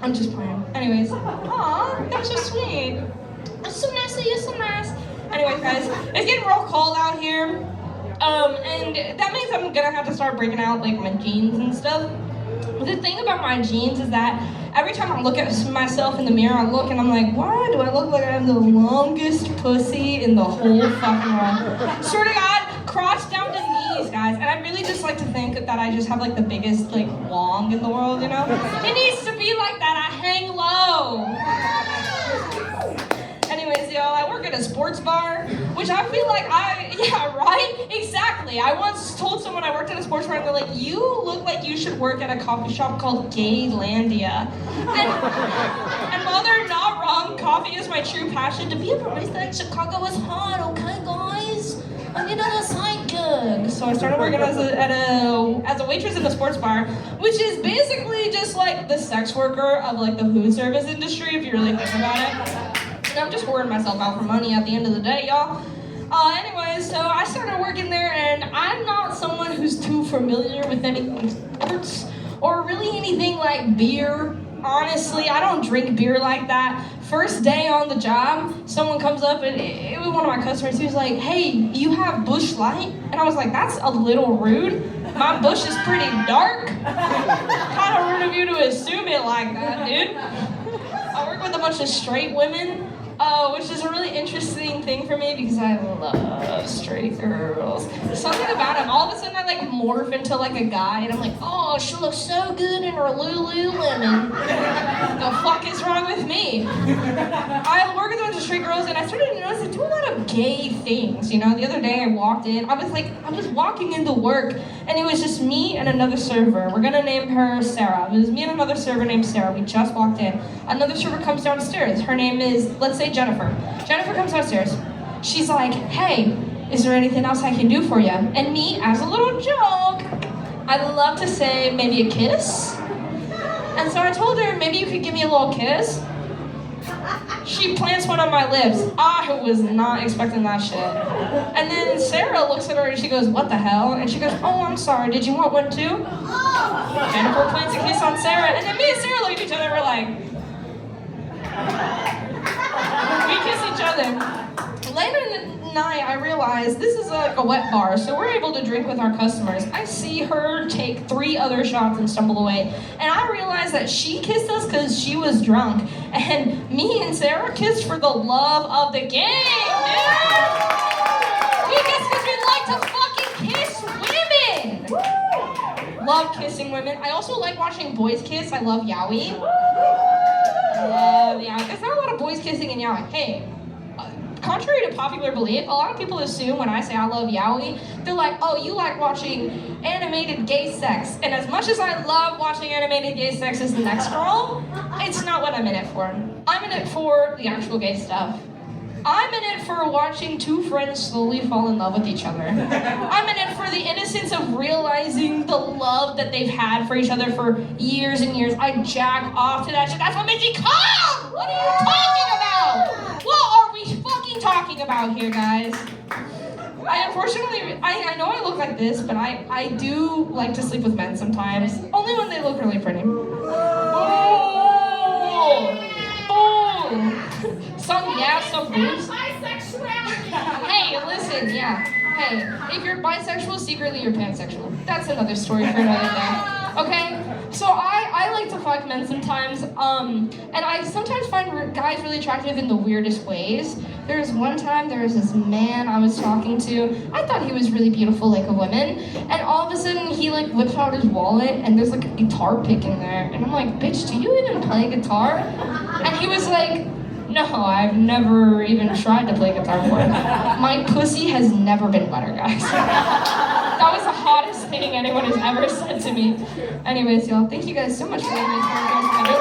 I'm just playing. Anyways, aw, that was so sweet. That's so nice of you, so nice. Anyways, guys, it's getting real cold out here. And that means I'm gonna have to start breaking out like my jeans and stuff. The thing about my jeans is that every time I look at myself in the mirror, I look and I'm like, why do I look like I have the longest pussy in the whole fucking world? Swear to God, crotch down to knees, guys. And I really just like to think that I just have like the biggest like wong in the world, you know? It needs to be like that. I hang low. Anyways, y'all, I work at a sports bar, which I feel like yeah, right? Exactly. I once told someone I worked at a sports bar, and they're like, you look like you should work at a coffee shop called Gaylandia. And while they're not wrong, coffee is my true passion. To be a barista in Chicago is hard, okay, guys? I need a side gig. So I started working as a waitress in a sports bar, which is basically just like the sex worker of like the food service industry, if you really think about it. And I'm just whoring myself out for money at the end of the day, y'all. Anyways, so I started working there, and I'm not someone who's too familiar with anything sports or really anything like beer. Honestly, I don't drink beer like that. First day on the job, someone comes up, and it was one of my customers. He was like, hey, you have Busch Light? And I was like, that's a little rude. My bush is pretty dark. Kind of rude of you to assume it like that, dude. I work with a bunch of straight women, which is a really interesting thing for me because I love straight girls. Something about them, all of a sudden I like morph into like a guy and I'm like, oh, she looks so good in her Lululemon. The fuck is wrong with me? I work with a bunch of straight girls and I started to notice I do a lot of gay things. You know, the other day I walked in, I was walking into work and it was just me and another server. We're gonna name her Sarah. It was me and another server named Sarah. We just walked in. Another server comes downstairs. Her name is, let's say, Jennifer. Jennifer comes downstairs. She's like, hey, is there anything else I can do for you? And me, as a little joke, I'd love to say maybe a kiss. And so I told her, maybe you could give me a little kiss. She plants one on my lips. I was not expecting that shit. And then Sarah looks at her and she goes, what the hell? And she goes, oh, I'm sorry, did you want one too? Jennifer plants a kiss on Sarah, and then me and Sarah look at each other and we're like, we kiss each other. Later in the night, I realized this is like a wet bar, so we're able to drink with our customers. I see her take 3 other shots and stumble away, and I realized that she kissed us because she was drunk, and me and Sarah kissed for the love of the game, dude! We kissed because we like to fucking kiss women! Love kissing women. I also like watching boys kiss. I love yaoi. There's not a lot of boys kissing in yaoi. Hey, contrary to popular belief, a lot of people assume when I say I love yaoi, they're like, oh, you like watching animated gay sex. And as much as I love watching animated gay sex as the next girl, it's not what I'm in it for. I'm in it for the actual gay stuff. I'm in it for watching 2 friends slowly fall in love with each other. I'm in it for the innocence of realizing the love that they've had for each other for years and years. I jack off to that shit. That's what makes me come! What are you talking about? What are we fucking talking about here, guys? I know I look like this, but I do like to sleep with men sometimes. Only when they look really pretty. Some boobs. Bisexuality. Hey, listen, yeah. Hey, if you're bisexual, secretly you're pansexual. That's another story for another day. Okay? So I like to fuck men sometimes, and I sometimes find guys really attractive in the weirdest ways. There was one time, there was this man I was talking to. I thought he was really beautiful like a woman, and all of a sudden he like whips out his wallet, and there's like a guitar pick in there. And I'm like, bitch, do you even play guitar? And he was like, no, I've never even tried to play guitar before. My pussy has never been wetter, guys. That was the hottest thing anyone has ever said to me. Anyways, y'all, thank you guys so much for letting me talk.